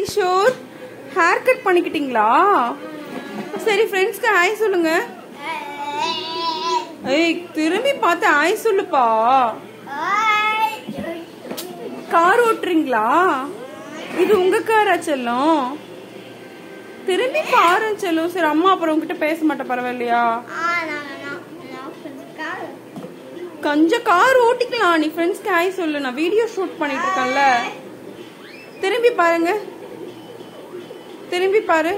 Kishore, hair cut பண்ணிக்கிட்டீங்களா? சரி ஃப்ரெண்ட்ஸ்க்கு hi சொல்லுங்க. ஏய் திரும்பி பார்த்து ஹாய் சொல்லுப்பா. கார் ஓட்டுறீங்களா? இது உங்க காரா செல்லம்? திரும்பி பாரு செல்லம். சரி அம்மா அப்புறம் உங்ககிட்ட பேச மாட்டேன் பரவாயில்லையா? கொஞ்சம் கார் ஓட்டிக்கலாம். நீ ஃப்ரெண்ட்ஸ்க்கு ஹாய் சொல்லு. நான் வீடியோ ஷூட் பண்ணிட்டு இருக்கேன்ல. திரும்பி பாருங்க, திரும்பி பாரு.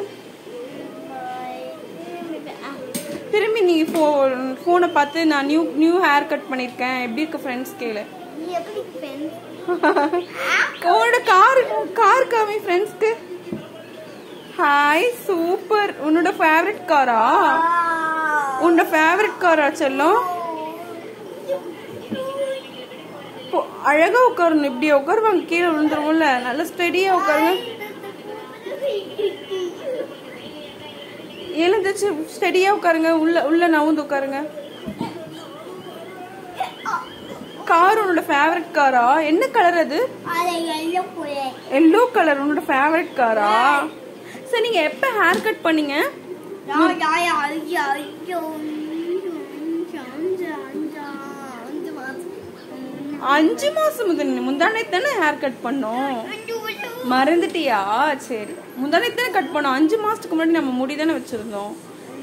திரும்பி நீ போனை பார்த்து நான் நியூ ஹேர் கட் பண்ணிருக்கேன் எப்படி இருக்கு ஃப்ரெண்ட்ஸ் கேளு. உன்னோட கார் காமி ஃப்ரெண்ட்ஸ்க்கு. Hi super. உன்னோட ஃபேவரட் காரா? உன்னோட ஃபேவரட் காரா செல்லம்? அழகா உட்காரணும். இப்படி உட்காருவாங்க, கீழே விழுந்துருவோம்ல. நல்லா ஸ்டெடியா உட்காருங்க. எழுந்துச்சு ஸ்டெடியா உட்காருங்க. உள்ள நவுந்து உட்காருங்க. கார் உன்னோட ஃபேவரட் காரா? என்ன கலர் அது? Yellow colour. உன்னோட ஃபேவரட் காரா? சரி நீங்க எப்ப ஹேர் கட் பண்ணீங்க? 5 மாசம் முந்தானே தானே ஹேர் கட் பண்ணோம். மறந்துட்டியா? சரி முந்தானே தானே கட் பண்ணோம். 5 மாசத்துக்கு முன்னாடி நம்ம முடி தானே வச்சிருந்தோம்.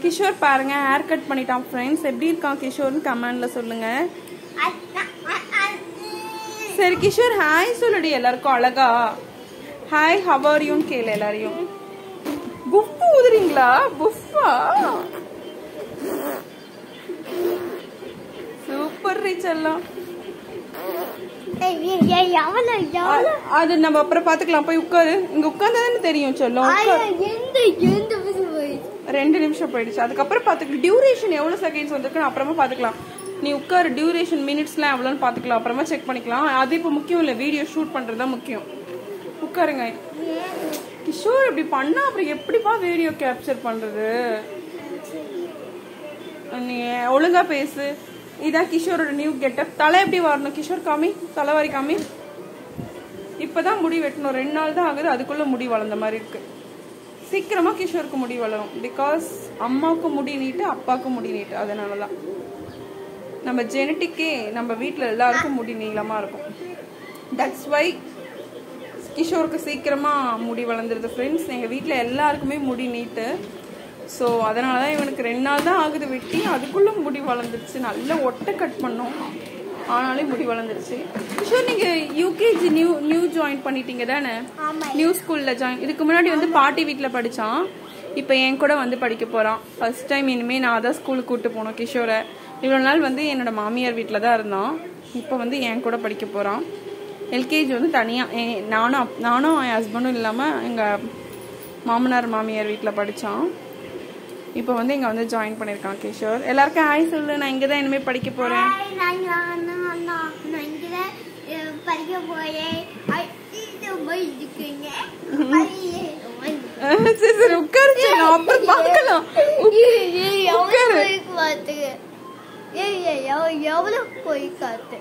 கிஷோர் பாருங்க ஹேர் கட் பண்ணிட்டான் ஃப்ரெண்ட்ஸ். எப்படி இருக்கான் கிஷோர்னு கமெண்ட்ல சொல்லுங்க. சரி கிஷோர் ஹாய் சொல்லுடி எல்லாருக்கும் அழகா. ஹாய் ஹவ் ஆர் யூன்னு கேளு எல்லாரையும். புஃப் ஊதுறீங்களா? புஃபா? சூப்பர் ரீச் எல்லாம். அது நம்ம அப்புறம் பாத்துக்கலாம். போய் உட்காரு. இங்க உட்கார்ந்தாதானே தெரியும் சொல்லும். 2 நிமிஷம் போயிடுச்சு. அதுக்கப்புறம் பாத்துக்கலாம். டியூரேஷன் எவ்வளவு செகண்ட்ஸ் வந்திருக்குன்னு அப்புறமா பாத்துக்கலாம். நீ உட்காரு. டியூரேஷன் மினிட்ஸ்லாம் எவ்வளோன்னு பாத்துக்கலாம். அப்புறமா செக் பண்ணிக்கலாம். அது இப்ப முக்கியம் இல்ல. வீடியோ ஷூட் பண்றதுதான் முக்கியம். உட்காருங்க. கிஷோர் இப்படி பண்ணா அப்புறம் எப்படிப்பா வீடியோ கேப்சர் பண்றது? நீ ஒழுங்கா பேசு. இதான் கிஷோரோட நியூ கெட்டப். தலை எப்படி வரணும் கிஷோர்? காமி, தலைவாரி காமி. இப்பதான் முடி வெட்டணும். 2 நாள் தான் ஆகுது. அதுக்குள்ள முடி வளர்ந்த மாதிரி இருக்கு. சீக்கிரமா கிஷோருக்கு முடி வளரும். பிகாஸ் அம்மாவுக்கு முடி நீட்டு, அப்பாவுக்கு முடி நீட்டு. அதனாலதான் நம்ம ஜெனட்டிக்கே நம்ம வீட்டுல எல்லாருக்கும் முடி நீளமா இருக்கும். தட்ஸ் வை கிஷோருக்கு சீக்கிரமா முடி வளர்ந்துருது ஃப்ரெண்ட்ஸ். எங்க வீட்டுல எல்லாருக்குமே முடி நீட்டு. ஸோ அதனாலதான் இவனுக்கு 2 நாள் தான் ஆகுது வெட்டி. அதுக்குள்ள முடி வளர்ந்துருச்சு. நல்ல ஒட்டை கட் பண்ணோம். ஆனாலே முடி வளர்ந்துருச்சு. கிஷோர் நீங்க யூகேஜி நியூ ஜாயின் பண்ணிட்டீங்க தானே? நியூ ஸ்கூல்ல ஜாயின். இதுக்கு முன்னாடி வந்து பாட்டி வீட்டுல படிச்சான். இப்ப என் கூட வந்து படிக்க போறான். ஃபர்ஸ்ட் டைம் இனிமே நான் தான் ஸ்கூலுக்கு கூட்டு போனோம் கிஷோரை. இவ்வளவு நாள் வந்து என்னோட மாமியார் வீட்டுல தான் இருந்தான். இப்ப வந்து என் கூட படிக்க போறான். எல்கேஜி வந்து தனியா நானும் என் ஹஸ்பண்டும் இல்லாம எங்க மாமனார் மாமியார் வீட்டுல படிச்சான். இப்போ வந்து இங்க வந்து ஜாயின் பண்ணிருக்கான் கிஷோர். எல்லாருக்கும் ஹாய் சொல்லு. நான் இங்கதான் இனிமே படிக்க போறேன். சரி உட்காரு. அப்புறம் பாக்கலாம். எவ்வளவு போய் காத்து